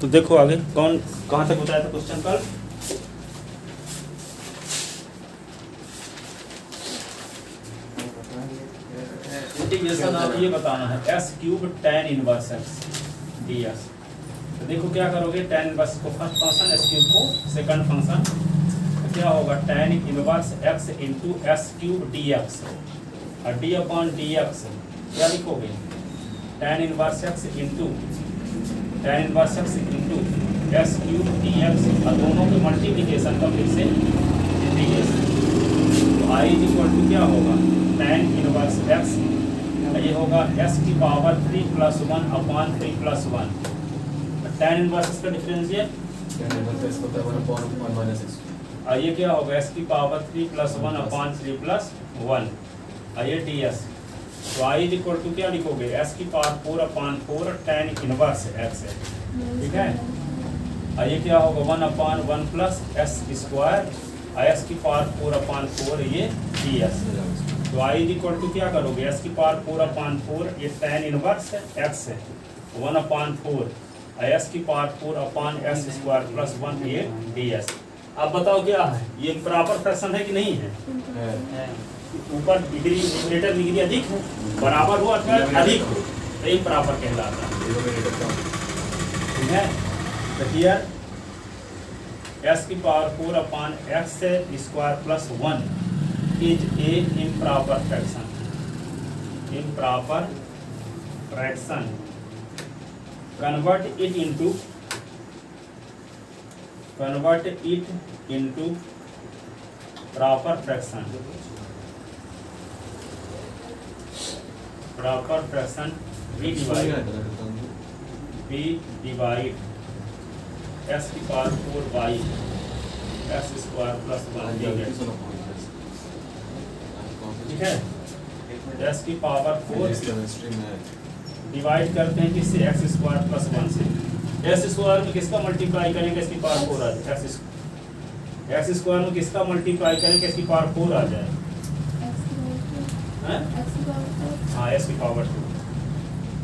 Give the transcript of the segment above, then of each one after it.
तो देखो आगे कौन कहाँ तक बताया था क्वेश्चन कल। इंटीग्रेशन आप ये बताना है S cube tan inverse x D S. तो देखो क्या करोगे, tan इनवर्स को फर्स्ट फंक्शन, एस क्यूब को सेकंड फंक्शन, तो क्या होगा tan inverse x into S cube D x और डी अपॉन डी एक्स क्या लिखोगे, tan inverse x into S cube D x और दोनों के मल्टीप्लिकेशन का फिर से इंटीग्रेशन। तो आई इज इक्वल टू क्या होगा, tan इनवर्स एक्स, ये होगा एस की power 3 plus 1 upon 3 plus 1। tan inverse का डिफरेंशियल और ये क्या होगा, एस की पावर 3 प्लस 1 अपॉन 3 प्लस 1 और ये डी एस। तो आई इज इक्वल टू क्या लिखोगे, एस की power 4 upon 4 tan inverse x है, ठीक है। और ये क्या होगा 1 अपॉन 1 प्लस एस स्क्वायर और एस की पावर 4 अपॉन 4 ये डी एस। तो आई इज इक्वल टू क्या करोगे, एस की पावर 4 अपॉन 4 ये tan इनवर्स एक्स है 1 अपॉन 4 और एस की power 4 upon S square plus 1 ये डी एस। अब बताओ क्या है, ये प्रॉपर फ्रैक्शन है कि नहीं है, ऊपर डिग्री न्यूमरेटर डिग्री अधिक है, बराबर हो अथवा अधिक हो तो ये प्रॉपर कहलाता है, ठीक है। तो हियर एस की power 4 upon X square plus 1 is a improper fraction, improper fraction. convert it into proper fraction, we divide s की power 4 by s square plus 1, ठीक है। s की पावर 4 डिवाइड करते हैं किससे, एक्स स्क्वायर प्लस 1 से। X square में किसका मल्टीप्लाई करेंगे, इसकी पावर 4 आ जाए। एक्स स्क्वायर में किसका मल्टीप्लाई करेंगे, इसकी पावर 4 आ जाए, हाँ एस की पावर 2,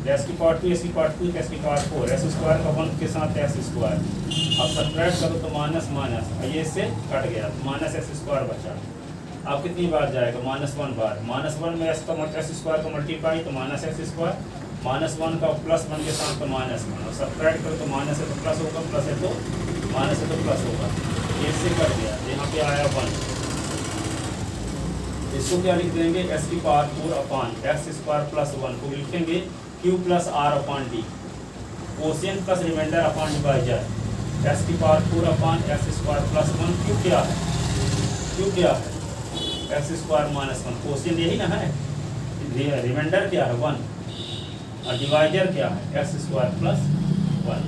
एस की पावर 2, एस की पावर 2, एस की पावर 4, एस स्क्वायर का 1 के साथ एस स्क्वायर। अब सब्ट्रैक्ट करो तो माइनस माइनस, ये इससे कट गया, माइनस एस स्क्वायर बचा। अब कितनी बार जाएगा, -1 बार। -1 में एस स्क्वायर का मल्टीप्लाई तो माइनस एक्स स्क्वायर, -1 का प्लस 1 के साथ तो -1 और सब्ट्रैक्ट करो तो माइनस है तो प्लस होगा, प्लस है तो माइनस है तो प्लस होगा, इससे कट गया, यहाँ पे आया 1। इसको क्या लिख देंगे, एस की power 4 upon X square plus 1 को लिखेंगे Q plus R upon D, quotient plus remainder upon divisor, S की power 4 upon X square plus 1। Q क्या है, क्यू क्या है, एक्स स्क्वायर माइनस 1, कोशिएंट यही ना है, रिमाइंडर क्या है 1 और डिवाइजर क्या है एक्स स्क्वायर प्लस 1।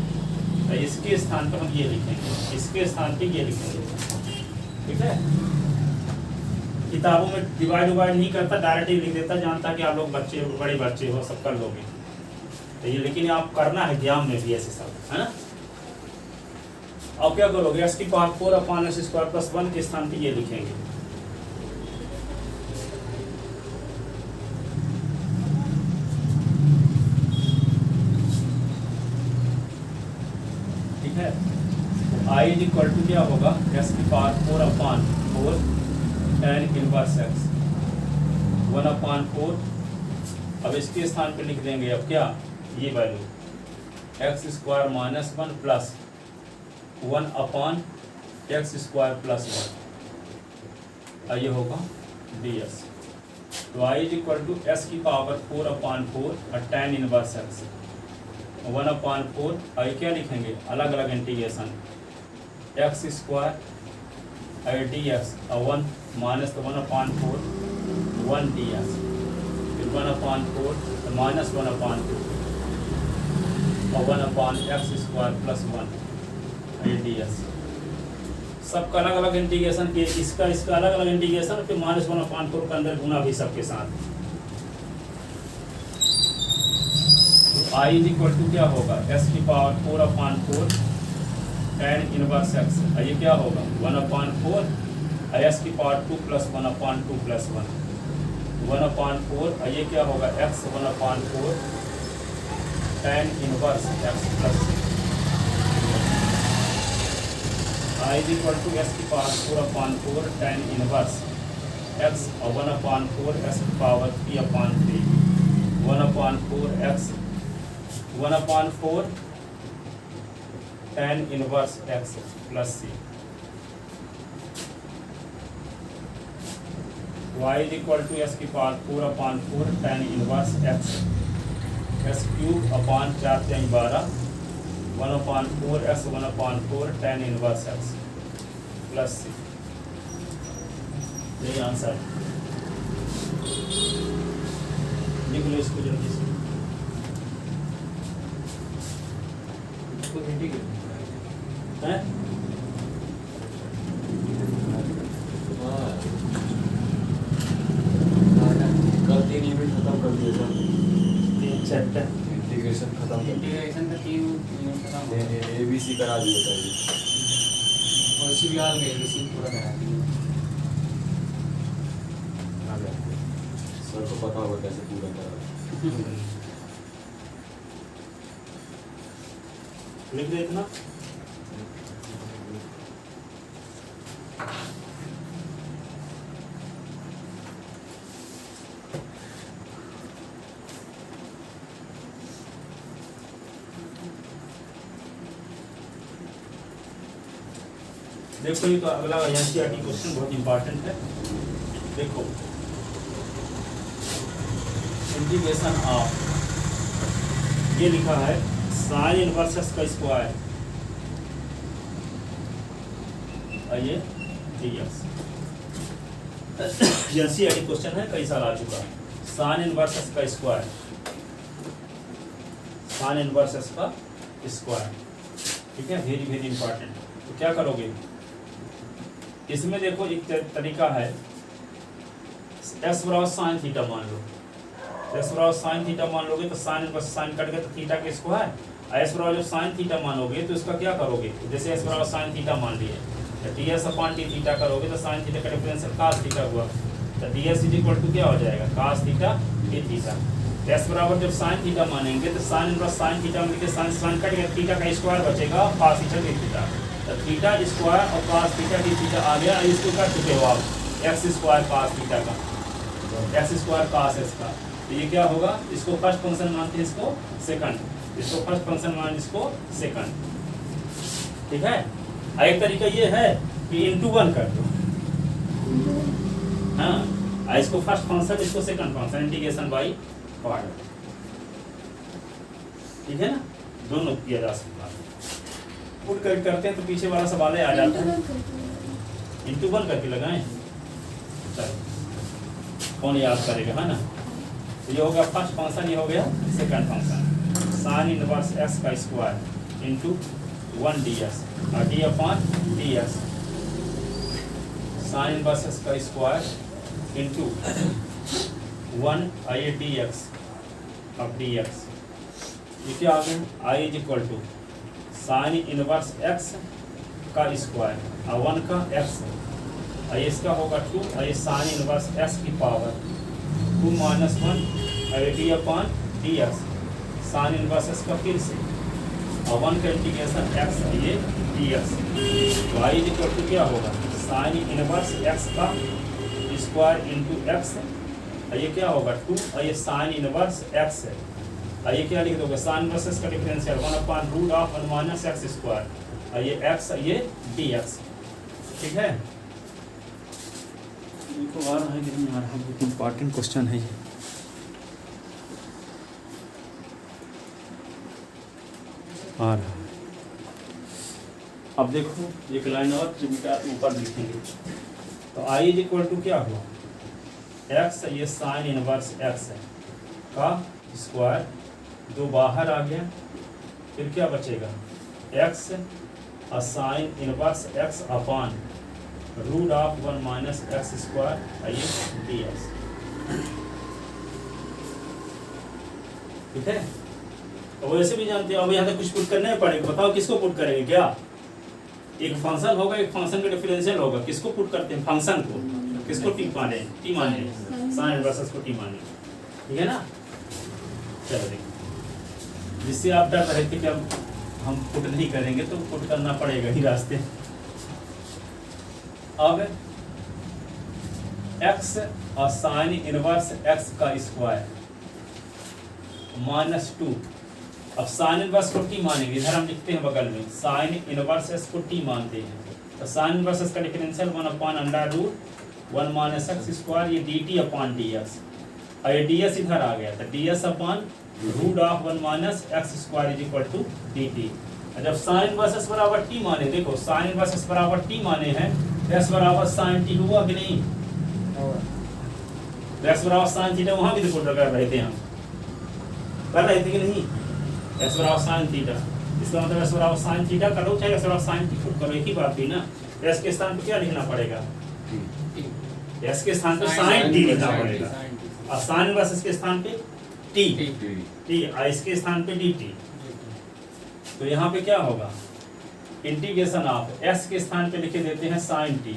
तो इसके स्थान पर हम ये लिखेंगे, इसके स्थान पे ये लिखेंगे, ठीक है। किताबों में डिवाइड नहीं करता, डायरेक्ट ही लिख देता, जानता कि आप लोग बच्चे बड़े बच्चे हो सब कर लोगे, तो ये लेकिन आप करना है एग्जाम में भी ऐसे सब, है ना। अब क्या करोगे, एस की power 4 upon X square plus 1 के स्थान पे ये लिखेंगे, आई इज इक्वल टू क्या होगा, एस की power 4 upon 4 tan inverse x 1 upon 4। अब इसके स्थान पे लिख देंगे अब क्या, ये value x square minus 1 plus 1 upon X square plus 1 और ये होगा डी एस। तो I is equal to S की पावर 4 अपॉन 4 और tan इनवर्स एक्स 1 अपॉन 4 और क्या लिखेंगे, अलग अलग integration, x square D x और 1 माइनस 1 अपॉन 4 1 डी एक्स, फिर 1 अपॉन 4 माइनस 1 अपॉन 2 और 1 upon X square plus 1 D x. सबका अलग अलग इंटीग्रेशन के, इसका अलग अलग इंटीग्रेशन, फिर -1 अपॉन 4 के अंदर गुना भी सबके साथ। तो आई इज इक्वल टू क्या होगा, एस की power 4 upon 4 tan inverse X, ये क्या होगा 1 अपॉन 4 और एस की power 2 plus 1 upon 2 plus 1 upon 4 और ये क्या होगा X 1 upon 4 tan inverse X plus I is equal to S की पावर 4/4 tan इनवर्स x और 1/4 s की power 3/3 1/4 x 1/4 tan inverse x plus c y is equal to S की power 4/4 tan inverse x s cube अपान 4/12 1/4 s 1/4 tan inverse x plus c। यही answer लिख लो इसको जल्दी से। हैं? कल 3 यूनिट खत्म कर दिए सर। 3 चैप्टर इंटीग्रेशन खत्म कर दिया। इंटीग्रेशन का 3 यूनिट खत्म हो गया। ABC करा दिया था ये। और इसी भी हाल में ABC पूरा करा दिया। सर को पता होगा कैसे पूरा करा। लिख दे इतना। देखो ये तो अगला एनसीईआरटी क्वेश्चन बहुत इंपॉर्टेंट है। देखो इंटीग्रेशन ऑफ ये लिखा है साइन इनवर्स एक्स का स्क्वायर और ये dx। एनसीईआरटी क्वेश्चन है, कई साल आ चुका। साइन इनवर्स एक्स का स्क्वायर, साइन इनवर्स एक्स का स्क्वायर, ठीक है, वेरी वेरी इंपॉर्टेंट। तो क्या करोगे इसमें? देखो एक तरीका है, एक्स बराबर साइन थीटा मान लो। एक्स बराबर साइन थीटा मान लोगे तो साइन इनवर्स साइन कट गया तो थीटा के स्क्वायर। एक्स बराबर जब साइन थीटा मानोगे तो इसका क्या करोगे? जैसे एक्स बराबर साइन थीटा मान लिए तो ds अपॉन t थीटा करोगे तो साइन थीटा का डिफरेंशियल cos थीटा हुआ तो ds इज इक्वल टू क्या हो जाएगा? cos theta t theta. X बराबर जब साइन थीटा मानेंगे तो साइन इनवर्स साइन थीटा में लिखे साइन साइन कट गया, थीटा का स्क्वायर बचेगा cos थीटा t थीटा। तो थीटा स्क्वायर और cos थीटा t थीटा आ गया। इसको कर चुके हो आप x स्क्वायर cos थीटा का, x स्क्वायर cos x का। तो ये क्या होगा? इसको फर्स्ट फंक्शन मानते हैं, इसको सेकंड, इसको फर्स्ट फंक्शन मान, इसको सेकंड, ठीक है। एक तरीका ये है कि इंटू 1 कर दो, हाँ, इसको फर्स्ट फंक्शन इसको second function, integration by part, ठीक है ना, दोनों किया जा सकता है। पुट करते हैं तो पीछे वाला सवाल आ जाता है, इंटू 1 करके लगाएं, चलो कौन याद करेगा, है ना। तो ये हो गया फर्स्ट फंक्शन, ये हो गया second function. Sign inverse X का स्क्वायर इंटू 1 ds और d upon ds, sign inverse X का स्क्वायर इंटू 1 ये dx अब dx। ये क्या आ गया? I is equal to sine inverse X का स्क्वायर और 1 का x, और इसका होगा 2 और ये साइन इनवर्स x की पावर 2 - 1 और d upon dx, sine inverse x का फिर से और 1 का इंटीग्रेशन x ये dx। y is equal to क्या होगा? साइन इनवर्स x का स्क्वायर इंटू x, और ये क्या होगा 2 और ये साइन इनवर्स x है, और ये क्या लिख दोगे? साइन इनवर्स x का डिफरेंशियल 1/√1 - x स्क्वायर और ये x ये dx, ठीक है। इनको आ रहा है कि नहीं आ रहा है? बहुत इंपॉर्टेंट क्वेश्चन है ये। आ रहा है। अब देखो एक लाइन और चिमटा ऊपर लिखेंगे तो i इज इक्वल टू क्या हुआ? x ये साइन इनवर्स x है का स्क्वायर, 2 बाहर आ गया, फिर क्या बचेगा? x और sine inverse x upon √1 - x square ये dx, ठीक है। तो वैसे भी जानते हो, अब यहाँ तक कुछ पुट करने पड़ेगा। बताओ किसको पुट करेंगे? क्या एक फंक्शन होगा, एक फंक्शन का डिफरेंशियल होगा, किसको पुट करते हैं? फंक्शन को। किसको टी माने? टी माने, साइन इनवर्स को टी माने, ठीक है ना। चलो देखो, जिससे आप डर रहे थे कि अब हम पुट नहीं करेंगे तो पुट करना पड़ेगा ही रास्ते। अब x और साइन इनवर्स x का स्क्वायर -2। अब साइन इनवर्स को t मानेंगे, इधर हम लिखते हैं बगल में साइन इनवर्स s को t मानते हैं, तो साइन इनवर्स s का डिफरेंशियल 1/√1 - x स्क्वायर, ये dt अपॉन dx, और ये ds इधर आ गया, तो ds upon √1 - x square is equal to dt। जब साइन इनवर्स s बराबर t माने, देखो साइन इनवर्स s बराबर t माने हैं, x बराबर साइन t हुआ कि नहीं? x बराबर साइन थीटा वहां भी देखो कर रहे थे, हम कर रहे थे कि नहीं? x बराबर साइन थीटा, इसका मतलब x बराबर साइन थीटा करो चाहे x बराबर साइन थीटा करो, एक ही बात थी ना। x के स्थान पे क्या लिखना पड़ेगा? x के स्थान पे साइन t लिखना पड़ेगा, और साइन इनवर्स s के स्थान पे t, और इसके स्थान पे dt। तो यहाँ पे क्या होगा? इंटीग्रेशन ऑफ s के स्थान पे लिखे देते हैं साइन t,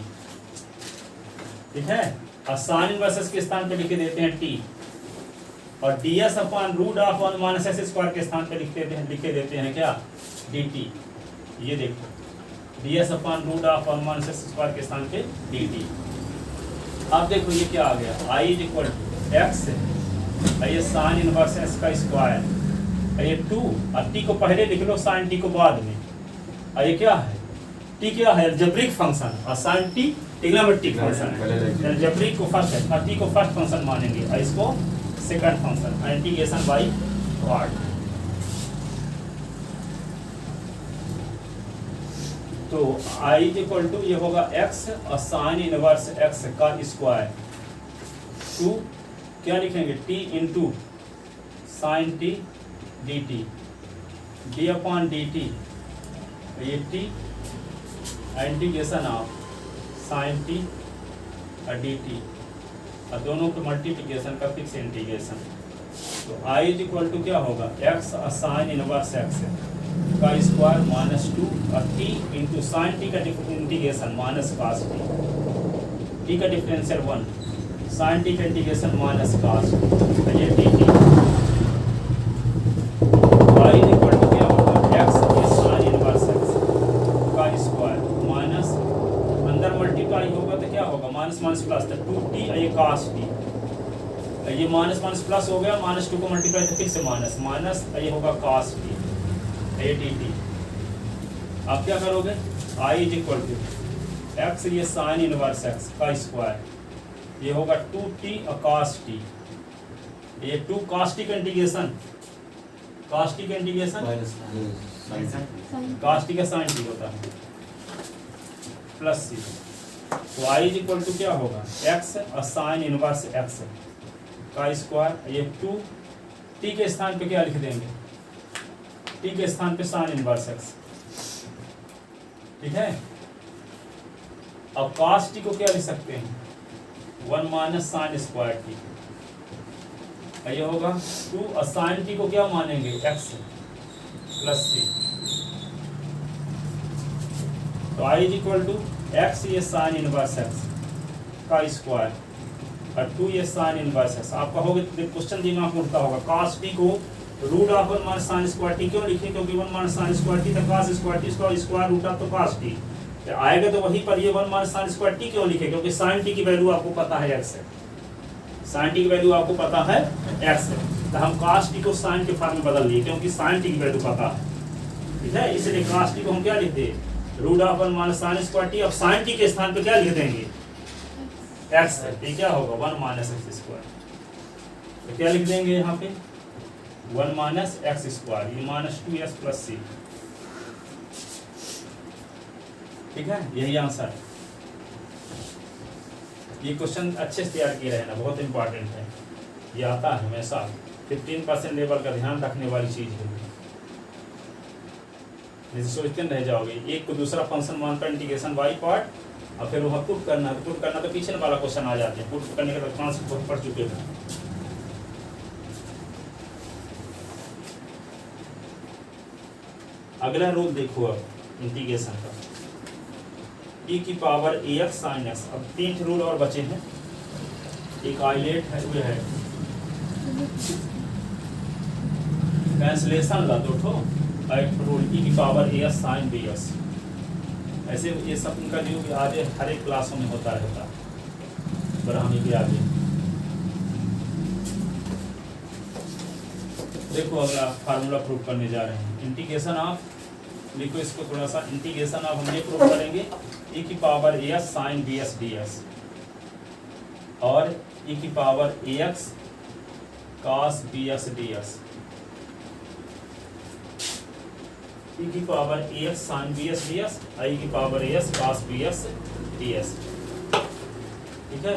ठीक है, और साइन इनवर्स s के स्थान पे लिखे देते हैं t, और ds अपॉन √1 - x स्क्वायर के स्थान पे लिखे देते हैं क्या? dt। ये देखो ds अपॉन √1 x स्क्वायर के स्थान पे dt। अब देखो ये क्या आ गया, i is equal to x, ये साइन इनवर्स s का स्क्वायर, ये 2, और t को पहले लिख लो, साइन t को बाद में, और ये क्या है? t क्या है? अलजेब्रिक फंक्शन, और साइन t ट्रिग्नोमेट्रिक फंक्शन है। अलजेब्रिक को फर्स्ट है, और t को फर्स्ट फंक्शन मानेंगे, और इसको second function, integration by part. तो i इज इक्वल टू ये होगा x और साइन इनवर्स x का स्क्वायर, 2 क्या लिखेंगे? t into sine t dt, d upon dt, ये t integration of sine t और dt, और दोनों के मल्टीप्लिकेशन का फिक्स इंटीग्रेशन। तो i इज इक्वल टू क्या होगा? x और साइन इनवर्स x का स्क्वायर -2, और t इंटू साइन t का इंटीग्रेशन -cos t का डिफरेंशियल 1, साइन t का इंटीग्रेशन -cos, तो ये dt। y is equal to क्या होगा? x साइन इनवर्स x का स्क्वायर माइनस, अंदर मल्टीप्लाई होगा तो क्या होगा? माइनस माइनस प्लस, तो 2t, ये cos t, ये माइनस माइनस प्लस हो गया, -2 को मल्टीप्लाई तो फिर से माइनस माइनस, ये होगा cos t, ये dt। आप क्या करोगे? i is equal to x, ये साइन इनवर्स x का स्क्वायर, ये होगा 2t और cos t, ये 2 cos t का इंटीग्रेशन, cos t का इंटीग्रेशन cos t का साइन t होता है, प्लस c। तो i इज इक्वल टू क्या होगा? x और साइन इनवर्स x का स्क्वायर, ये 2 t के स्थान पे क्या लिख देंगे? t के स्थान पे साइन इनवर्स x, ठीक है। अब cos t को क्या लिख सकते हैं? 1 - साइन स्क्वायर t, ये होगा 2, और साइन t को क्या मानेंगे? x plus c। तो i is equal to x, ये साइन इनवर्स x का स्क्वायर, और 2 ये साइन इनवर्स x। आप कहोगे क्वेश्चन दिमाग में उठता होगा, cos t को √1 - साइन स्क्वायर t क्यों लिखे? क्योंकि 1 - साइन स्क्वायर t, तो cos स्क्वायर t इसका स्क्वायर रूट ऑफ तो cos t आएगा, तो वहीं पर ये 1 - साइन स्क्वायर t क्यों लिखे? क्योंकि साइन t की वैल्यू आपको पता है x है, साइन t की वैल्यू आपको पता है x है, तो हम cos t को साइन के फॉर्म में बदल दिए, क्योंकि साइन t की वैल्यू पता है, ठीक है। इसलिए cos t को हम क्या लिख दे? √1 - साइन स्क्वायर t, अब साइन t के स्थान पे क्या लिख देंगे? x है, तो क्या होगा? 1 - x स्क्वायर, तो क्या लिख देंगे यहाँ पे? 1 - x स्क्वायर, ये -2s प्लस c, ठीक है, यही आंसर है। ये क्वेश्चन अच्छे से तैयार किए रहना, बहुत इंपॉर्टेंट है, ये आता है हमेशा, 15% लेवल का ध्यान रखने वाली चीज़ है। जैसे सोचते रह जाओगे, एक को दूसरा फंक्शन मानकर इंटीग्रेशन बाई पार्ट, और फिर वहाँ पुट करना, तो पीछे वाला क्वेश्चन आ जाते हैं, पुट करने का कॉन्सेप्ट पढ़ चुके हैं। अगला रूल देखो अब इंटीग्रेशन का, e की पावर ax sin x। अब 3 रूल और बचे हैं, एक आइलेट है, वो है कैंसलेशन ला 2 ठो, एक रूल e की पावर as sin bs, ऐसे ये सब उनका जो आगे हर एक क्लासों में होता रहता है ब्राह्मी के आगे। देखो अगला फार्मूला प्रूव करने जा रहे हैं। इंटीग्रेशन ऑफ, लिखो इसको थोड़ा सा, इंटीग्रेशन ऑफ हम ये प्रूव करेंगे e की power as sin bs ds और e की power ax cos bs ds, e की power ax sin bs ds और e की power as cos bs ds। ठीक है,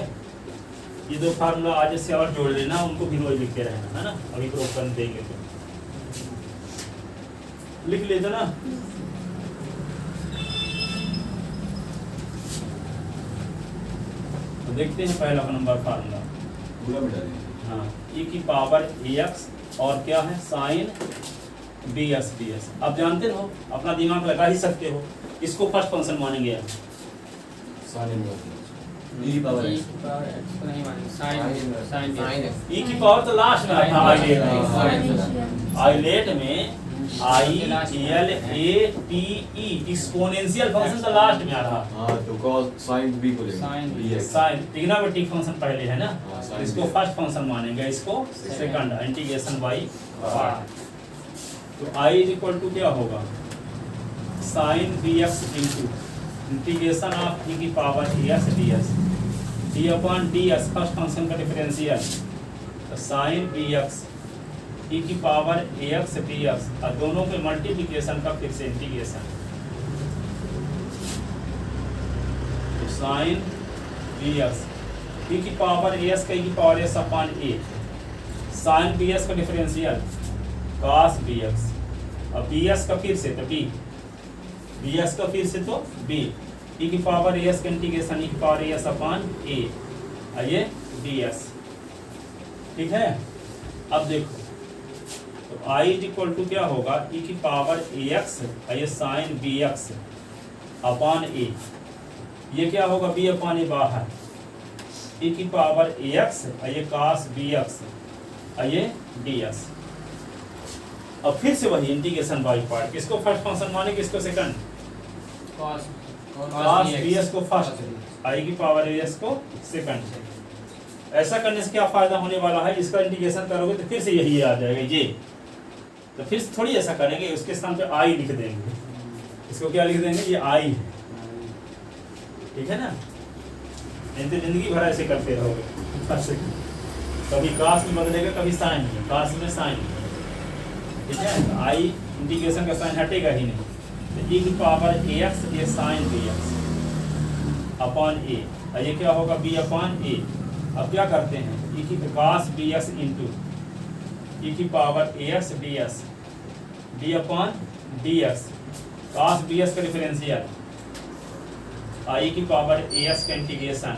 ये दो फार्मूला आज से और जोड़ लेना, उनको भी रोज लिखते रहना, है ना। अभी प्रूव कर देंगे तो लिख लेते ना। तो देखते हैं पहला नंबर फार्मूला, पूरा मिटा दीजिए। हाँ, e की पावर ax और क्या है साइन bs ds। अब जानते हो, अपना दिमाग लगा ही सकते हो, इसको फर्स्ट फंक्शन मानेंगे आप। Sine inverse e power e x की पावर x को नहीं मानेंगे, sin sin e की पावर तो लास्ट में आता है sin आइलेट में I L A T E exponential function तो लास्ट में आ रहा। हाँ तो cos sin b को लेंगे Sin dx। Sine trigonometric function पहले है ना, हाँ, sin इसको bs। फर्स्ट फंक्शन मानेंगे, इसको सेकंड इंटीग्रेशन बाई पार्ट। तो i इज इक्वल टू क्या होगा sine bx into integration of e की power as ds d upon ds first function का डिफरेंशियल, तो साइन bx e की पावर ax dx और दोनों के मल्टीप्लिकेशन का फिर से इंटीग्रेशन, तो साइन bx e की पावर as का e की power s upon a, sine bs का डिफरेंशियल cos bx और bs का फिर से तो b, bs का फिर से तो b, e की पावर as का इंटीग्रेशन e की पावर as अपॉन a और ये ds। ठीक है, अब देखो तो i इज इक्वल टू क्या होगा e की पावर ax और ये साइन bx अपॉन a, ये क्या होगा b अपॉन a बाहर, e की पावर ax और ये cos bx और ये ds। अब फिर से वही इंटीग्रेशन बाई पार्ट, किसको फर्स्ट फंक्शन माने किसको सेकंड, cos cos bs को फर्स्ट, i की पावर as को सेकंड। ऐसा करने से क्या फायदा होने वाला है, इसका इंटीग्रेशन करोगे तो फिर से यही आ जाएगा ये, तो फिर थोड़ी ऐसा करेंगे, उसके स्थान पे i लिख देंगे, इसको क्या लिख देंगे ये i है। ठीक है ना, नहीं तो जिंदगी भर ऐसे करते रहोगे, कभी cos में बदलेगा कभी साइन में, cos में साइन में। ठीक है, तो i इंटीग्रेशन का साइन हटेगा ही नहीं, तो e की पावर ax ये साइन bx अपॉन a और ये क्या होगा b अपॉन a। अब क्या करते हैं, e की cos bx इंटू e की power ax ds d upon dx, cos bs का डिफरेंशियल और e की पावर as का इंटीग्रेशन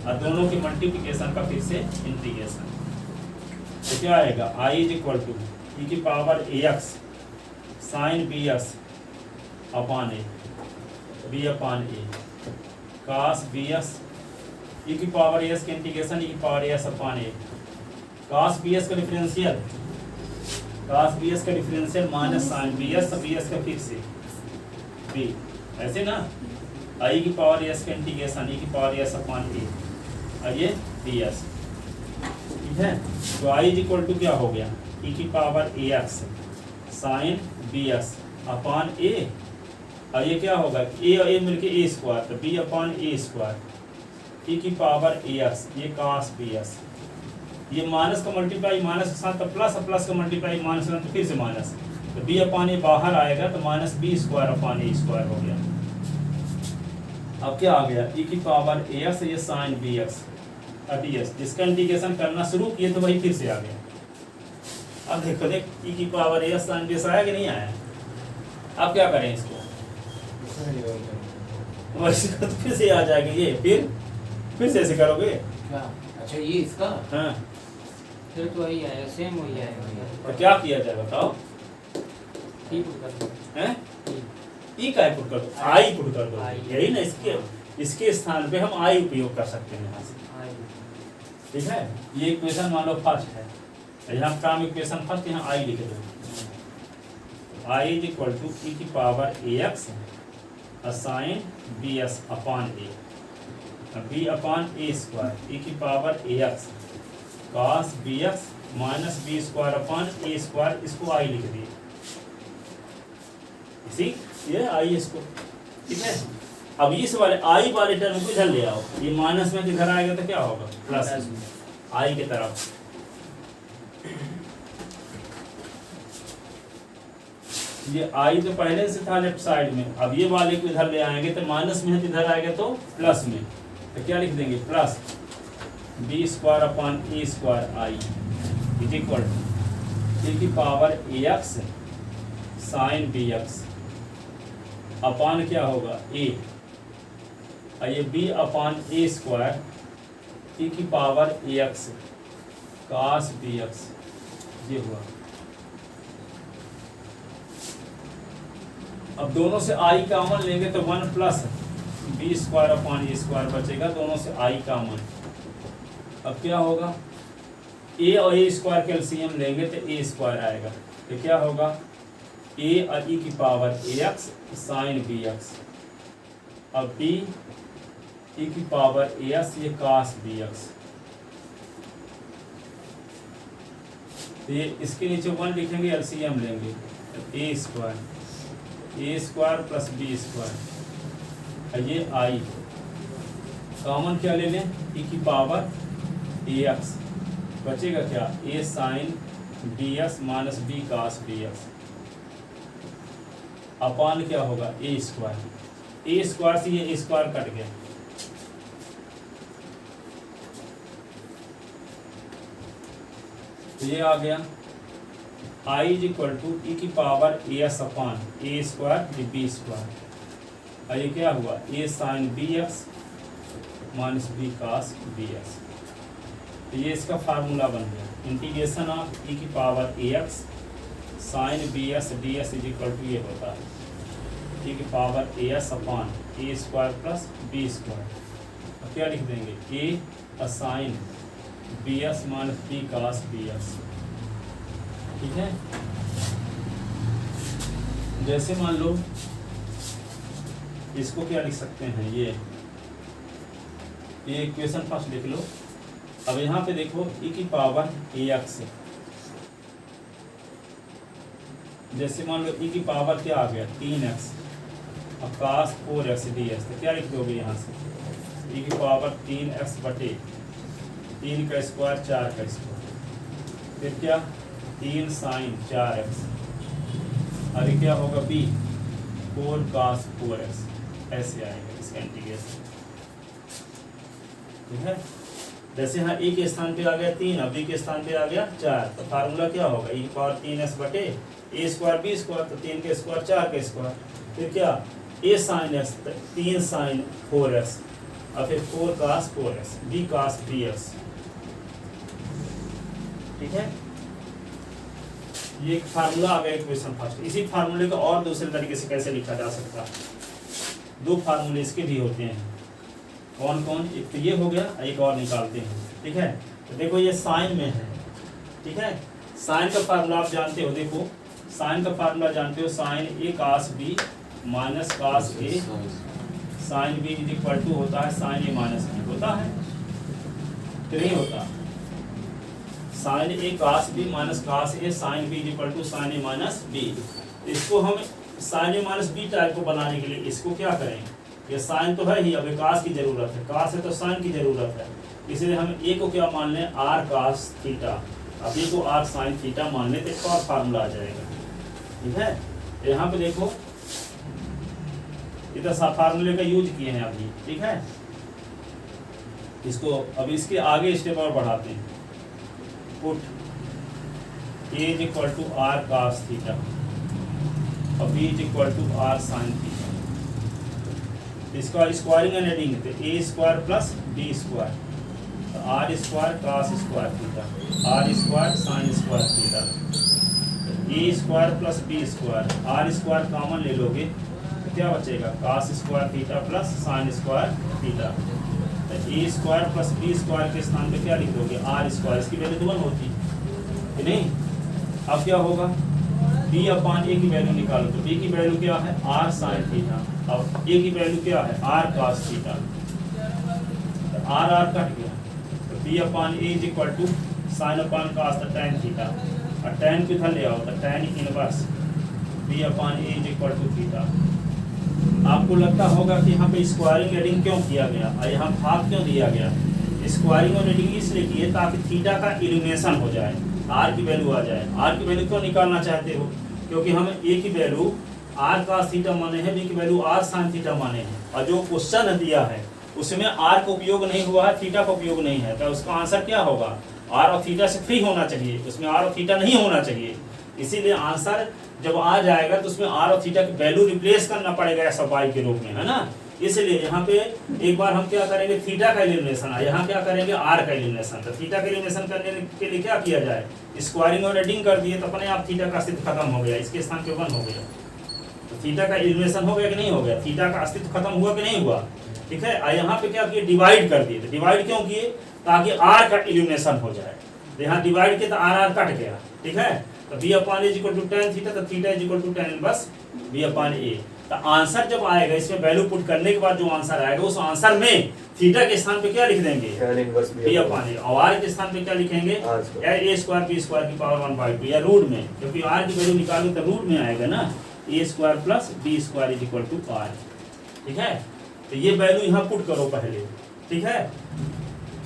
और दोनों की मल्टीप्लिकेशन का फिर से इंटीग्रेशन, तो क्या आएगा i is equal to e की power ax sine bs upon a b upon a cos bs e की पावर s के इंटीग्रेशन e की power s upon a, cos bs का डिफरेंशियल, cos bs का differential minus sine bs bs का फिर से b, ऐसे ना, i की पावर s का इंटीग्रेशन e की पावर s अपॉन a और ये ds। ठीक है, तो i इज इक्वल टू क्या हो गया e की power ax sine bs upon a और ये क्या होगा a और a मिलके a स्क्वायर, तो b upon a square e की पावर ax ये cos bs, ये माइनस का मल्टीप्लाई माइनस के साथ, तो प्लस प्लस का मल्टीप्लाई माइनस तो फिर से माइनस, तो b अपॉन a बाहर आएगा तो minus b square upon a square हो गया। अब क्या आ गया e की पावर ax ये साइन bx और ds, जिसका इंटीग्रेशन करना शुरू किए तो वही फिर से आ गया। अब देखो देख e की पावर ax साइन bs आया कि नहीं आया, अब क्या करें इसको, वैसे तो फिर से आ जाएगा ये, फिर से ऐसे करोगे। क्या, अच्छा ये इसका हाँ, फिर तो वही आएगा, सेम वही आएगा। तो क्या किया जाए बताओ, ठीक कर दो, हैं ई का पुट कर दो, आई पुट कर दो, आई। यही ना, इसके स्थान पे हम आई उपयोग कर सकते हैं यहाँ से। ठीक है, ये इक्वेशन मान लो फर्स्ट है, यहाँ काम इक्वेशन फर्स्ट, यहाँ आई लिख दो, आई इज इक्वल टू ई की power ax sine B S upon A, B upon A square ई की power A X cos B x minus B square upon A square, इसको I लिख दिए, इसी ये आई इसको, ठीक है। अब इस वाले आई वाले टर्म को इधर ले आओ, ये माइनस में किधर आएगा तो क्या होगा प्लस आई की तरफ। ये आई तो पहले से था लेफ्ट साइड में, अब ये वाले को इधर ले आएंगे तो माइनस में है तो इधर आएगा तो प्लस में, तो क्या लिख देंगे plus B square upon A square I is equal to A की पावर ए x sine B X upon क्या होगा ए, और ये बी अपान ए स्क्वायर ई की पावर ए एक्स कास बी एक्स, ये हुआ। अब दोनों से आई कॉमन लेंगे तो 1 plus B square upon A square बचेगा, दोनों से आई कॉमन। अब क्या होगा ए और ए स्क्वायर के एलसीएम लेंगे तो ए स्क्वायर आएगा, तो क्या होगा ए और ई की पावर ए एक्स साइन बी एक्स, अब बी ई की पावर ए एक्स ये कास बी एक्स, तो ये इसके नीचे 1 लिखेंगे एलसीएम लेंगे तो ए स्क्वायर प्लस बी स्क्वायर, ये आई कॉमन क्या ले लें ई की पावर ए एक्स, बचेगा क्या A sine B x minus B cos B X upon क्या होगा ए स्क्वायर से ये स्क्वायर कट गया, तो ये आ गया आई इज इक्वल टू ई की power A S upon A square B square, और ये क्या हुआ A sine B x minus B cos B X, तो ये इसका फार्मूला बन गया इंटीग्रेशन ऑफ ई की power A x sine B S D S is equal to ये होता है ई की power A S upon A square plus B square, अब क्या लिख देंगे A sine B S minus B cos B X, ठीक है। जैसे मान लो इसको क्या लिख सकते हैं, ये इक्वेशन फर्स्ट लिख लो। अब यहाँ पे देखो ई की पावर ए एक्स, जैसे मान लो ई की पावर क्या आ गया 3x, अब कास 4x ds, तो क्या लिख दोगे यहाँ से ई की पावर 3x बटे 3 का स्क्वायर 4 का स्क्वायर, फिर क्या 3 साइन 4x, और ये क्या होगा b 4 cos 4x, ऐसे आएगा इसका इंटीग्रेशन, ठीक है। जैसे यहाँ ए के स्थान पे आ गया 3, अब बी के स्थान पे आ गया 4, तो फार्मूला क्या होगा ई पावर 3s बटे ए स्क्वायर बी स्क्वायर, तो 3 के स्क्वायर 4 के स्क्वायर, फिर क्या A sign x 3 sign 4x, और फिर 4 cos 4x B cos bx, ठीक है। ये एक फार्मूला आ गया इक्वेशन फर्स्ट। इसी फार्मूले को और दूसरे तरीके से कैसे लिखा जा सकता है, 2 फार्मूले इसके भी होते हैं, कौन कौन, एक तो ये हो गया, एक और निकालते हैं, ठीक है। तो देखो ये साइन में है, ठीक है, साइन का फार्मूला आप जानते हो, देखो साइन का फार्मूला जानते हो, sine A cos B minus cos A sine B is equal to होता है साइन ए माइनस बी, होता है तो नहीं होता, sine A cos B minus cos A sine B is equal to sine A minus B. इसको हम sine A minus B type को बनाने के लिए इसको क्या करेंगे, ये साइन तो है ही, अब कास की जरूरत है, कास है तो साइन की जरूरत है, इसलिए हम ए को क्या मान लें आर कास थीटा, अब ए को आर साइन थीटा मान लें तो एक और फार्मूला आ जाएगा, ठीक है। यहाँ पे देखो इधर फार्मूले का यूज किए हैं अभी, ठीक है। इसको अब इसके आगे स्टेप और बढ़ाते हैं, put A is equal to are cos theta और B is equal to are sine theta, इसका स्क्वायरिंग एंड एडिंग तो ए स्क्वायर प्लस बी स्क्वायर, तो are square cos square theta, are square sine square theta, A square plus B square, are square common ले लोगे तो क्या बचेगा cos square theta plus sine square theta, तो ए square plus B square के स्थान पे क्या लिख दोगे आर स्क्वायर, इसकी वैल्यू 1 होती कि नहीं। अब क्या होगा बी अपान ए की वैल्यू निकालो, तो बी की वैल्यू क्या है आर साइन थीटा, अब ए की वैल्यू क्या है आर कॉस थीटा, तो आर आर कट गया, तो B upon A is equal to sine upon cos the tan theta, और tan किधर ले आओ, तो tan inverse B upon A is equal to theta. आपको लगता होगा कि यहाँ पे स्क्वायरिंग एडिंग क्यों किया गया और यहाँ भाग क्यों दिया गया। स्क्वायरिंग और एडिंग इसलिए किए ताकि थीटा का इल्यूमिनेशन हो जाए, आर की वैल्यू आ जाए। आर की वैल्यू क्यों निकालना चाहते हो, क्योंकि हम ए की वैल्यू आर कॉस थीटा माने हैं, बी की वैल्यू आर साइन थीटा माने हैं, और जो क्वेश्चन दिया है उसमें आर का उपयोग नहीं हुआ है, थीटा का उपयोग नहीं है, तो उसका आंसर क्या होगा आर और थीटा से फ्री होना चाहिए, उसमें आर और थीटा नहीं होना चाहिए। इसीलिए आंसर जब आ जाएगा तो उसमें आर और थीटा की वैल्यू रिप्लेस करना पड़ेगा एस ऑफ वाई के रूप में, है ना। इसलिए यहाँ पे एक बार हम क्या करेंगे थीटा का एलिमिनेशन, यहाँ क्या करेंगे आर का एलिमिनेशन। तो थीटा का एलिमिनेशन करने के लिए क्या किया जाए, स्क्वायरिंग और एडिंग कर दिए तो अपने आप थीटा का अस्तित्व खत्म हो गया, इसके स्थान पे 1 हो गया। तो थीटा का एलिमिनेशन हो गया कि नहीं हो गया, थीटा का अस्तित्व खत्म हुआ कि नहीं हुआ, ठीक है। और यहाँ पे क्या किए डिवाइड कर दिए, तो डिवाइड क्यों किए ताकि आर का एलिमिनेशन हो जाए, तो यहाँ डिवाइड किया तो आर आर कट गया, ठीक है। तो B upon A equal to tan theta, तो theta is equal to tan inverse B upon A. तो आंसर जब आएगा इसमें वैल्यू पुट करने के बाद जो आंसर आएगा उस आंसर में थीटा के स्थान पे क्या लिख देंगे बी अपान ए, और आर के स्थान पे क्या लिखेंगे ए स्क्वायर बी स्क्वायर की पावर 1/2 या रूट में, क्योंकि आर की वैल्यू निकालो तो रूट में आएगा ना, A square plus B square is equal to are, ठीक है। तो ये वैल्यू यहाँ पुट करो पहले, ठीक है,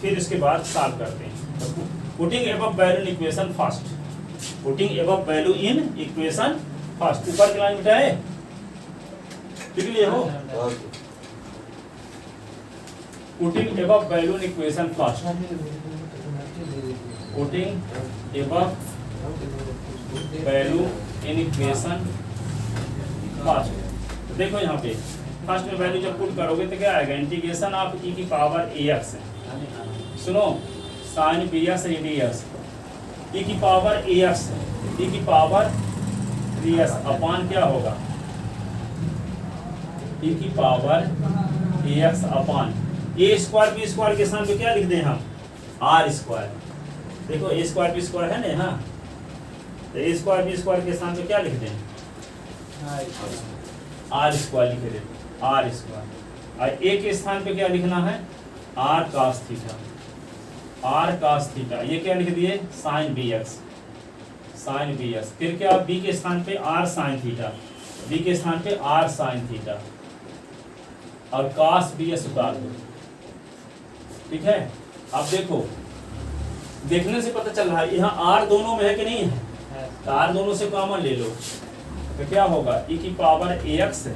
फिर इसके बाद सॉल्व करते हैं। Putting above value in equation first, putting above value in equation first, ऊपर की लाइन मिटाए लिख लिए हो, putting above value in equation first, putting above value in equation first. तो देखो यहाँ पे फर्स्ट में वैल्यू जब पुट करोगे तो क्या आएगा इंटीग्रेशन ऑफ e की पावर ax, सुनो साइन bs ds, e की पावर ax, e की पावर 3s अपान क्या होगा e की power ax upon a square B square के स्थान पे क्या लिख दें हम आर स्क्वायर। देखो a स्क्वायर बी स्क्वायर है ना, हाँ, तो a स्क्वायर बी स्क्वायर के स्थान पे क्या लिख दें आर स्क्वायर लिख दें, आर स्क्वायर। और a के स्थान पे क्या लिखना है R cos theta, R cos theta, ये क्या लिख दिए साइन bx, साइन bs। फिर क्या b के स्थान पे आर साइन थीटा, b के स्थान पे आर साइन थीटा, और कॉस bs उतार दो, ठीक है। अब देखो देखने से पता चल रहा है यहाँ आर दोनों में है कि नहीं है, तो आर दोनों से कॉमन ले लो, तो क्या होगा e की पावर ax है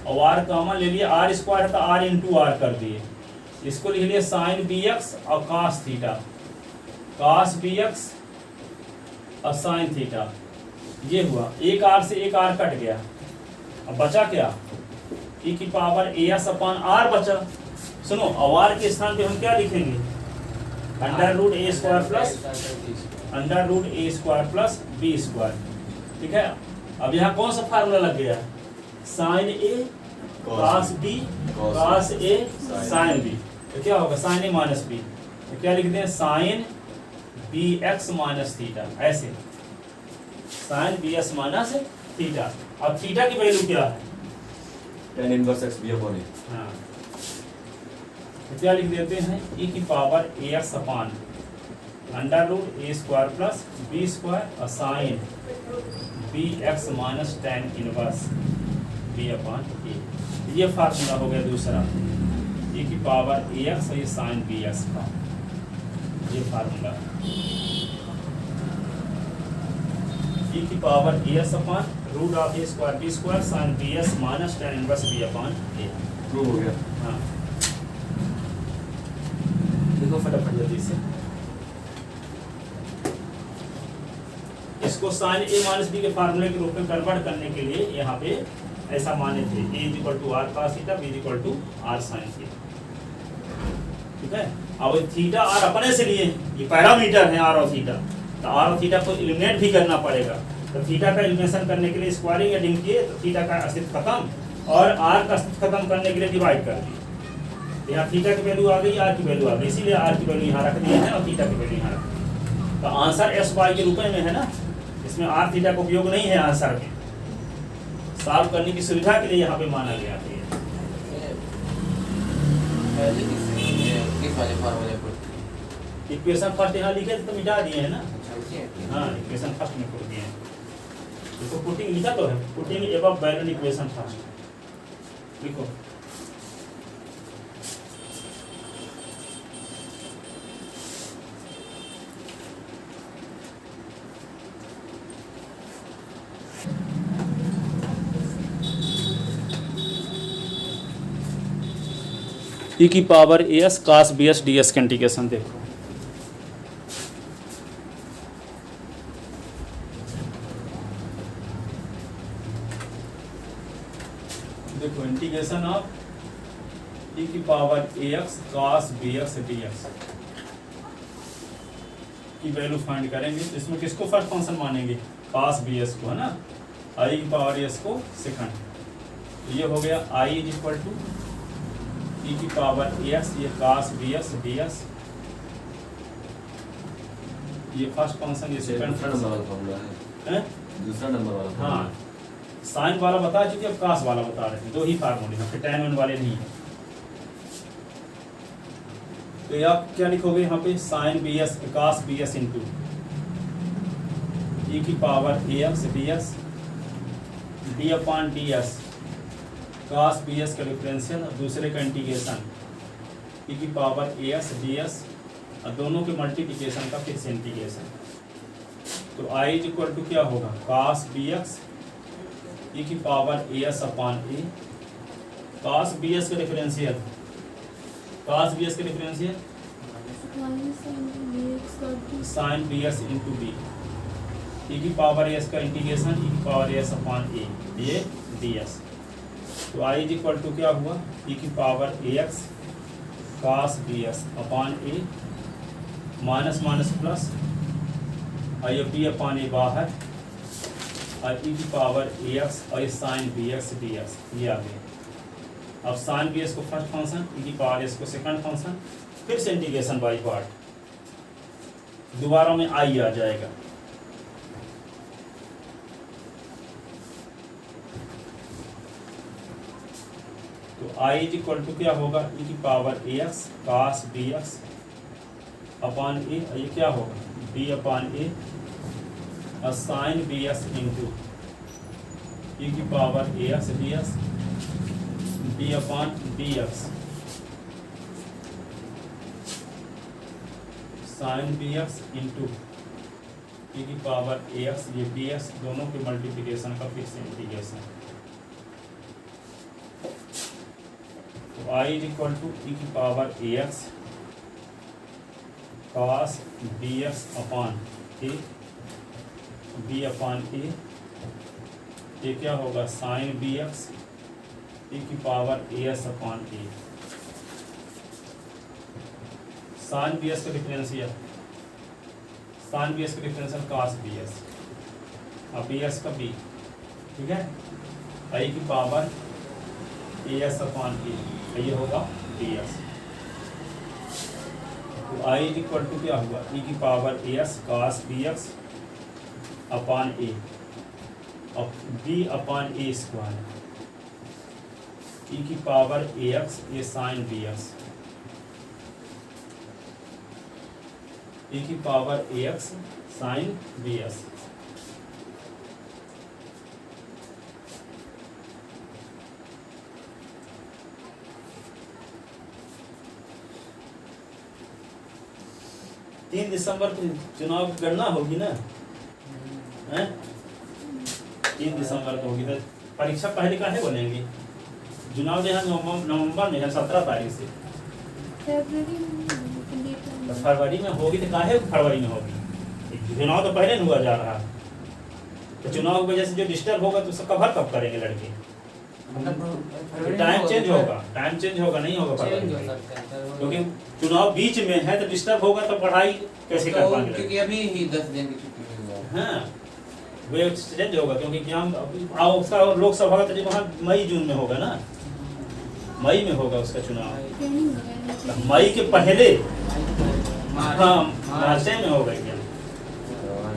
और आर कॉमन ले लिया, आर स्क्वायर है तो आर इंटू आर कर दिए, इसको लिख लिया साइन bx और cos थीटा, cos bx और साइन थीटा, ये हुआ। एक आर से एक आर कट गया, अब बचा क्या e की पावर as अपान आर बचा। सुनो और आर के स्थान पे हम क्या लिखेंगे अंडर रूट ए स्क्वायर प्लस अंडर रूट ए स्क्वायर प्लस बी स्क्वायर, ठीक है। अब यहाँ कौन सा फार्मूला लग गया sign A cos B cos A sine B, तो क्या होगा साइन ए माइनस बी, तो क्या लिखते हैं sine B x minus theta, ऐसे sine B x minus theta. अब थीटा की वैल्यू क्या है tan inverse x b upon a, हाँ, तो क्या लिख देते हैं e की power ax upon under root ए स्क्वायर प्लस बी स्क्वायर और sine B x minus tan inverse B upon A, ये फार्मूला हो गया दूसरा, e की पावर ax और ये साइन बी एक्स का ये फार्मूला, e की power as upon root of A square B square sine B x minus tan inverse B upon A, prove हो गया। हाँ देखो फटाफट जल्दी से, इसको साइन ए माइनस बी के फार्मूले के रूप में कन्वर्ट करने के लिए यहाँ पे ऐसा माने थे a is equal to R cos theta, b is equal to are sine theta, ठीक है। अब थीटा आर अपने से लिए ये पैरामीटर है आर और थीटा, तो आर और थीटा को एलिमिनेट भी करना पड़ेगा, तो थीटा का एलिमिनेशन करने के लिए स्क्वायरिंग एडिंग किए तो थीटा का अस्तित्व खत्म और आर का अस्तित्व खत्म करने के लिए डिवाइड कर दिए, यहाँ थीटा की वैल्यू आ गई आर की वैल्यू आ गई, इसीलिए आर की वैल्यू यहाँ रख दिए हैं और थीटा की वैल्यू यहाँ रख दी। तो आंसर एस वाई के रूप में है ना, इस इसमें आर थीटा का उपयोग नहीं है आंसर में, सॉल्व करने की सुविधा के लिए यहाँ पे माना गया है। किस वाले फॉर्मूले पर? इक्वेशन फर्स्ट यहाँ लिखे तो मिटा दिए हैं ना। अच्छा उसी है। हाँ, इक्वेशन फर्स्ट में पुट दिए हैं। इसको पुटिंग लिखा तो है, putting above balance equation first लिखो। ई की power S cos B S D S का इंटीग्रेशन देखो। देखो इंटीग्रेशन ऑफ ई की पावर ए x cos B X D X की वैल्यू फाइंड करेंगे। इसमें किसको फर्स्ट फंक्शन मानेंगे? कास बी एस को, है ना। आई की पावर एस को सेकंड। ये हो गया आई इज इक्वल टू ई की पावर एक्स, ये cos B S D S, ये फर्स्ट फंक्शन, ये सेकंड दूसरा नंबर वाला फंक्शन फॉर्मूला है, है। दूसरा नंबर वाला हाँ, formula। साइन वाला बता चुके, अब कास वाला बता रहे हैं। दो ही फार्मूले हैं, फिर tan वाले नहीं है। तो ये आप क्या लिखोगे यहाँ पे? Sine B S cos B S into ई की पावर ए x D S D upon D S cos B S का डिफरेंशियल और दूसरे का इंटीग्रेशन ई की पावर ए एस डी एस और दोनों के मल्टीप्लिकेशन का फिर से इंटीग्रेशन। तो आई इज इक्वल टू क्या होगा? कास बी एक्स ई की power A S upon A, cos B S का डिफरेंशियल, कास बी एस का differential sine B S into B, E की पावर एस का इंटीग्रेशन ई की power S upon ए, ये d S. तो I is equal to क्या हुआ? ई की power A x cos B S upon A, minus minus plus, और ये बी अपॉन ए बाहर, और ई की पावर ए एक्स और ये sine B X D X, ये आ गया। अब साइन बी एस को फर्स्ट फंक्शन, ई की पावर एस को सेकंड फंक्शन, फिर से इंटीग्रेशन बाई पार्ट, दोबारा में आई आ जाएगा। तो आई इज इक्वल टू क्या होगा? ई की पावर ए x cos B x upon ए, ये क्या होगा? बी अपॉन ए और साइन बी एस इंटू ई की पावर ए x D s b upon d x sine B x into ई की पावर ए x, ये बी एक्स, दोनों के मल्टीप्लिकेशन का फिर से इंटीग्रेशन। तो आई इज इक्वल टू ई की power A x cos B x upon a, b upon ए, ये क्या होगा? साइन बी एक्स ई की power A S upon A, sine B S का डिफरेंशियल, साइन बी एस का डिफरेंशियल कास बी एस और B S का B, ठीक है। आई की पावर ए एस अपॉन ए, ये होगा डी एस। तो आई इज इक्वल टू क्या हुआ? ई की power A s cos B x upon a और बी अपॉन ए स्क्वायर, ई की पावर ए एक्स, ये साइन बी एक्स, ई की पावर ए एक्स साइन बी एस। तीन दिसंबर को चुनाव की गणना होगी ना, हैं? 3 दिसंबर को होगी। तो परीक्षा पहले काहे बोलेंगे? चुनाव जो है नवंबर में है, 17 तारीख से। तो फरवरी में होगी तो काहे फरवरी में होगी? चुनाव तो पहले हुआ जा रहा है, तो चुनाव की वजह से जो डिस्टर्ब होगा तो उसका कवर कब करेंगे लड़के? टाइम चेंज होगा, टाइम चेंज होगा, नहीं होगा फरवरी में, क्योंकि चुनाव बीच में है तो डिस्टर्ब होगा तो पढ़ाई कैसे कर पाएंगे? क्योंकि अभी ही 10 दिन की छुट्टी हुई है। हाँ, वे चेंज होगा, क्योंकि क्या उसका लोकसभा का तो वहाँ मई जून में होगा ना, मई में होगा उसका चुनाव, मई के पहले, हाँ मार्च में होगा क्या?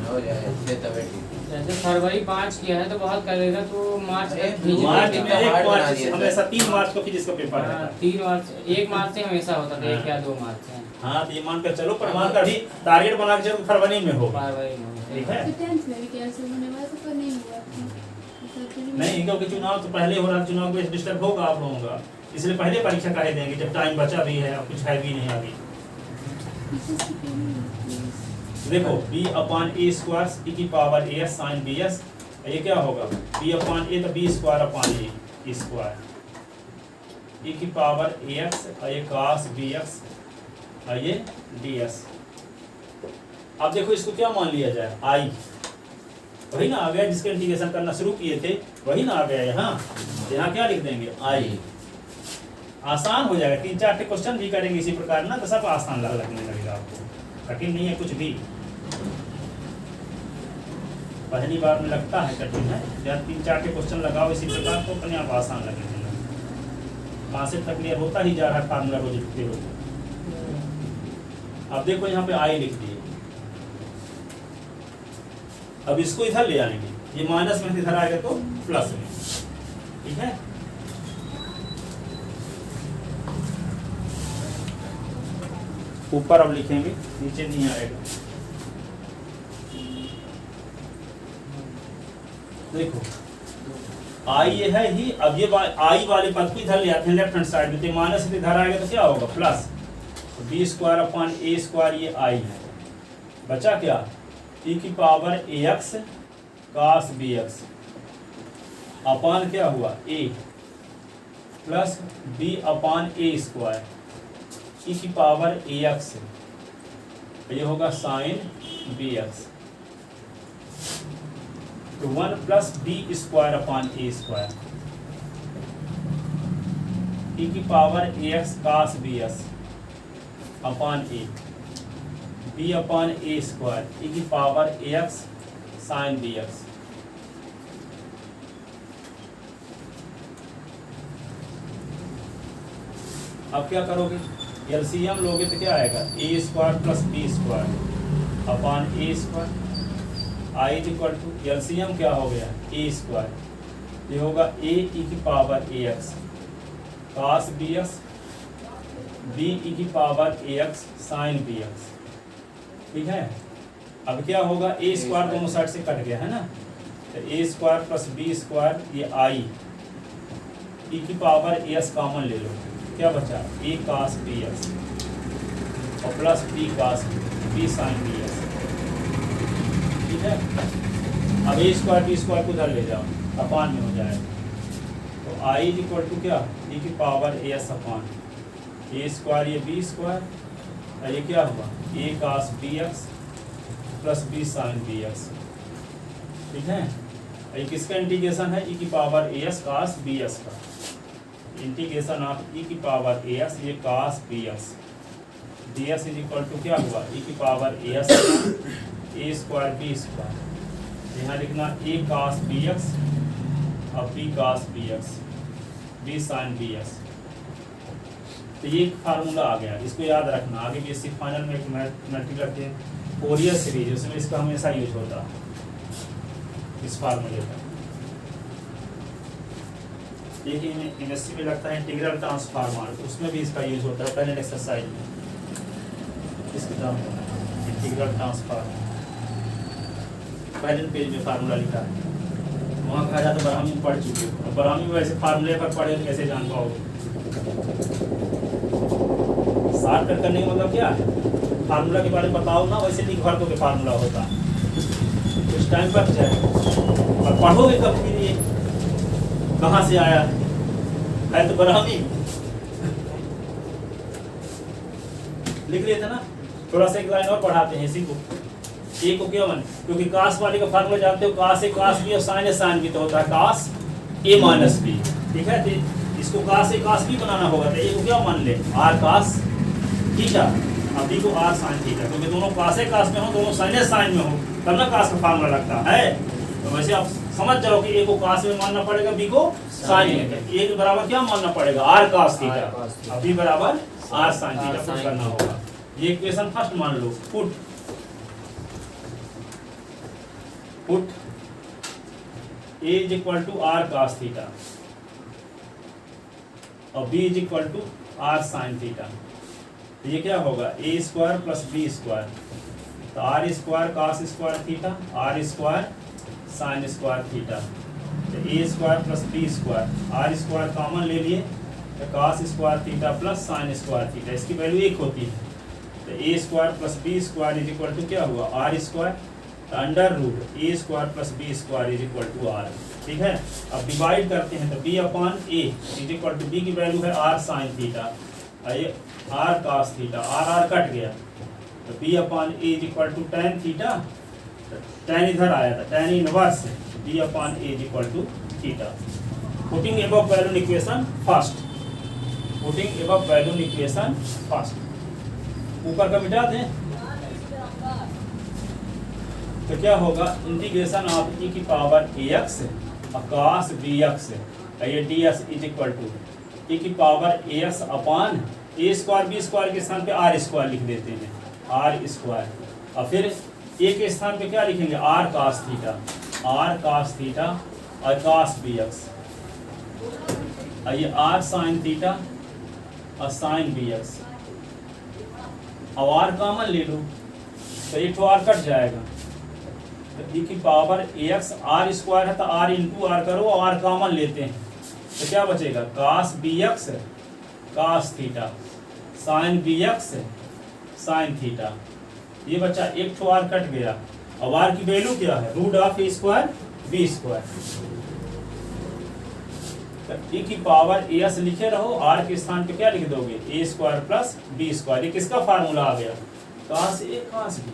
हो जाए, तब ठीक। जैसे फरवरी 5 किया है तो बहुत करेगा तो मार्च तक भेजेंगे। मार्च में कितना 1 hard बना मार्च दिया था। हमेशा 3 मार्च को फिजिक्स का पेपर रहता है। 3 मार्च 1 मार्च से हमेशा होता था, 1 हाँ। या 2 मार्च से हाँ तो ये मान कर चलो, पर मान कर अभी टारगेट बना के चलो फरवरी में होगा, फरवरी में। ठीक है। तो 10th में भी कैंसिल होने वाला था पर नहीं हुआ था। नहीं क्योंकि चुनाव तो पहले हो रहा, चुनाव को डिस्टर्ब होगा आप लोगों का, इसलिए पहले परीक्षा काहे देंगे जब टाइम बचा भी है और कुछ है भी नहीं अभी। देखो b upon a square e की पावर a sin bs, ये क्या होगा b अपॉन a तो b square upon a square e की पावर ax और ये cos bx और ये ds। अब देखो इसको क्या मान लिया जाए, i वही ना आ गया जिसके इंटीग्रेशन करना शुरू किए थे, वही ना आ गया यहाँ। यहाँ क्या लिख देंगे i, आसान हो जाएगा। 3-4 क्वेश्चन भी करेंगे इसी प्रकार ना तो सब आसान लगने लगेगा आपको, कठिन नहीं है कुछ भी। पहली बार में लगता है कठिन है, जब 3-4 क्वेश्चन लगाओ इसी प्रकार तो अपने आप आसान लगने लगेगा। कॉन्सेप्ट तक क्लियर होता ही जा रहा है फार्मूला रोज लिखते हो। अब देखो यहाँ पे आई लिख दिए, अब इसको इधर ले आएंगे, ये माइनस में इधर आएगा तो प्लस में, ठीक है। ऊपर अब लिखेंगे, नीचे नहीं आएगा। देखो आई ये है ही, अब ये आई वाले पद को इधर ले आते हैं लेफ्ट हैंड साइड में, तो माइनस से इधर आएगा तो क्या होगा plus, B square upon a square ये आई है, बचा क्या e की power ax cos bx upon क्या हुआ a plus b upon a square e की पावर ax, ये होगा साइन bx, तो 1 plus b square upon a square e की power ax cos bs upon a b upon a square e की power ax sign bx। अब क्या करोगे, LCM लोगे तो क्या आएगा a square plus b square upon a square, I is equal to LCM क्या हो गया a स्क्वायर, ये होगा a e की power ax cos bx b e की पावर ax साइन bx, ठीक है। अब क्या होगा a स्क्वायर दोनों साइड से कट गया है ना, तो a square plus b square ये आई e की पावर as कॉमन ले लो, क्या बचा a cos bx और plus b cos b sin bx, ठीक है। अब a स्क्वायर b स्क्वायर को उधर ले जाओ, अपान में हो जाएगा, तो i इज इक्वल टू क्या e की power as upon a square ये b स्क्वायर और ये क्या हुआ a cos bx plus b sin bx, ठीक है। ये किसका इंटीग्रेशन है e की पावर as cos bx का, इंटीग्रेशन ऑफ e की पावर as ये cos bx ds is equal to क्या हुआ e की power as a square b square, यहाँ लिखना a cos bx और b cos bx b sin bx। तो ये एक फार्मूला आ गया, इसको याद रखना। आगे बीएससी फाइनल में एक मैथमेटिक्स रखते हैं फोरियर सीरीज, उसमें इसका हमेशा यूज होता है इस फार्मूले का। एक एमएससी में लगता है इंटीग्रल ट्रांसफार्मर, तो उसमें भी इसका यूज होता है पहले एक्सरसाइज में, इसका नाम इंटीग्रल ट्रांसफार्मर पहले पेज में फार्मूला लिखा है, वहाँ कहा जाता है ब्राह्मी में पढ़ चुके हो, ब्राह्मी में वैसे फार्मूले पर पढ़े तो कैसे जान पाओगे। शॉर्टकट करने का मतलब क्या है, फार्मूला के बारे में बताओ ना, वैसे लिख भर दो के फार्मूला होता है, कुछ टाइम बच जाएगा और पढ़ोगे कब के लिए, कहाँ से आया है तो ब्राह्मी लिख लेते ना। थोड़ा सा एक लाइन और पढ़ाते हैं इसी को, ए को क्यों बने, क्योंकि कास वाले का फार्मूला जानते हो, कास ए कास बी और साइन ए साइन बी, तो होता है कास ए माइनस बी, ठीक है। तो इसको कास ए कास बी बनाना होगा, तो ए को क्या मान ले आर कास थीटा, अब बी को आर साइन थीटा, क्योंकि दोनों कास ए कास में हो, दोनों साइन ए साइन में हो, तब ना कास का फार्मूला लगता है। तो वैसे आप समझ जाओ कि ए को कास में मानना पड़ेगा, बी को साइन में, ए के बराबर क्या मानना पड़ेगा आर कास थीटा, अब बी बराबर आर साइन थीटा पुट करना होगा। ये इक्वेशन फर्स्ट मान लो, put A is equal to are cos theta और B is equal to are sine theta. तो ये क्या होगा a square plus B square, तो are square cos square theta, are square sine square theta. तो ए square plus B square, are square common ले लिए तो कास square theta plus sine square theta, इसकी वैल्यू एक होती है। तो ए square plus B square is equal to क्या हुआ r square, under root A square plus B square is equal to are. ठीक है, अब डिवाइड करते हैं तो b upon A is equal to b की वैल्यू है आर साइन थीटा, ये r cos theta, r cut गया तो b upon A is equal to tan theta, tan इधर आया था टेन इनवर्स है, B upon A is equal to theta. Putting above value equation first, putting above value equation first, ऊपर का मिटा दें तो क्या होगा इंटीग्रेशन ऑफ ई की पावर ए एक्स अकास बी एक्स, ये d S is equal to ई की power A x upon a square B square के स्थान पे आर स्क्वायर लिख देते हैं, आर स्क्वायर, और फिर ए के स्थान पे क्या लिखेंगे R cos theta, R cos theta और कास बी एक्स, और ये आर साइन थीटा और साइन बी एक्स, और आर कॉमन ले लो तो एक तो आर कट जाएगा, तो ई की पावर ए एक्स आर स्क्वायर है तो आर इंटू आर करो और आर कॉमन लेते हैं तो क्या बचेगा cos B X cos theta sine B X sine theta, ये बच्चा एक तो आर कट गया, अब आर की वैल्यू क्या है root of A square B square, तो ई की पावर ए एस लिखे रहो, आर के स्थान पे क्या लिख दोगे a square plus B square, ये किसका फार्मूला आ गया cos a cos b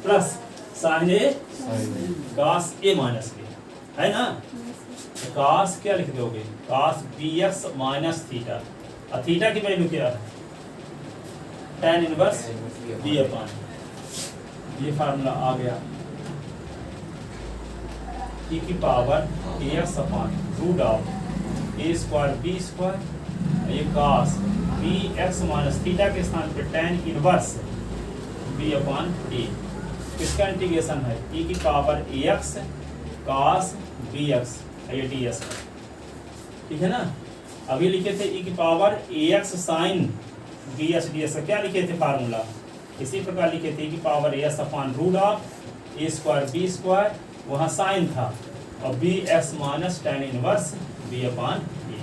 plus sine A cos a minus b, है ना, तो कास क्या लिख दोगे cos B x minus theta, और थीटा की वैल्यू क्या है tan इनवर्स बी अपॉन, ये फार्मूला आ गया ई की power A x upon root of A square B square, ये cos B x minus theta के स्थान पे tan inverse B upon a, किसका इंटीग्रेशन है ई की पावर ए एक्स कास बी एक्स, ये डी एस, ठीक है ना। अभी लिखे थे ई की पावर ए x sine B S D s, क्या लिखे थे फार्मूला, इसी प्रकार लिखे थे ई की power A S upon root of A square B square, वहाँ साइन था, और b x minus tan inverse B upon a,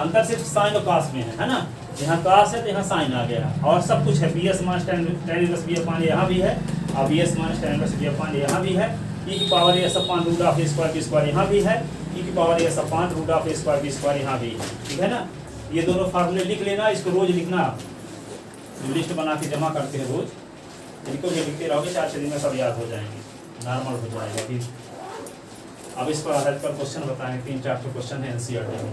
अंतर सिर्फ साइन और कास में है ना, यहाँ कास है तो यहाँ साइन आ गया, और सब कुछ है B S minus tan inverse B upon यहाँ भी है, और B S minus tan inverse B upon यहाँ भी है, ई की power A S upon root of A square B square यहाँ भी है, ई की power A S upon root of A square B square यहाँ भी है, ठीक है ना। ये दोनों फार्मूले लिख लेना, इसको रोज लिखना, लिस्ट बना के जमा करते हैं रोज, इनको भी लिखते रहोगे 4-6 दिन में सब याद हो जाएंगे, नॉर्मल हो जाएगा। फिर अब इस पर आधारित पर क्वेश्चन बताएंगे, 3-4 क्वेश्चन है एनसीईआरटी में।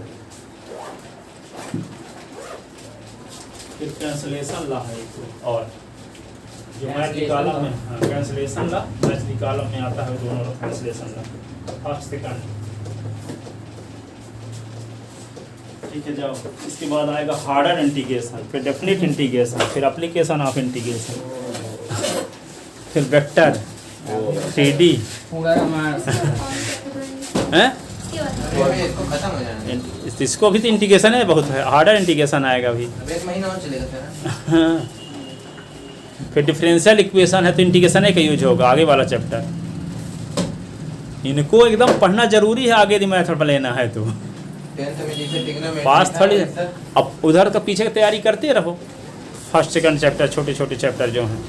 फिर कैंसलेशन ला है एक तो, और जो मैथ की कॉलम में कैंसलेशन ला, मैथ की कॉलम में आता है दोनों कैंसलेशन ला, फर्स्ट सेकंड, ठीक है। जाओ इसके बाद आएगा हार्डर इंटीग्रेशन, फिर डेफिनेट इंटीग्रेशन, फिर एप्लीकेशन ऑफ इंटीग्रेशन, फिर वेक्टर 3D हैं, इसको खत्म हो जाना, इसको भी तो इंटीग्रेशन है बहुत है, हार्डर इंटीग्रेशन आएगा अभी, अब 1 महीना और चलेगा फिर। हाँ। फिर डिफरेंशियल इक्वेशन है तो इंटीग्रेशन है का यूज होगा, आगे वाला चैप्टर, इनको एकदम पढ़ना जरूरी है, आगे मैथड पर लेना है तो 10th में जैसे ट्रिग्नोमेट्री पास थोड़ी, था, अब उधर का पीछे की तैयारी करते रहो, फर्स्ट सेकंड चैप्टर छोटे छोटे चैप्टर जो हैं।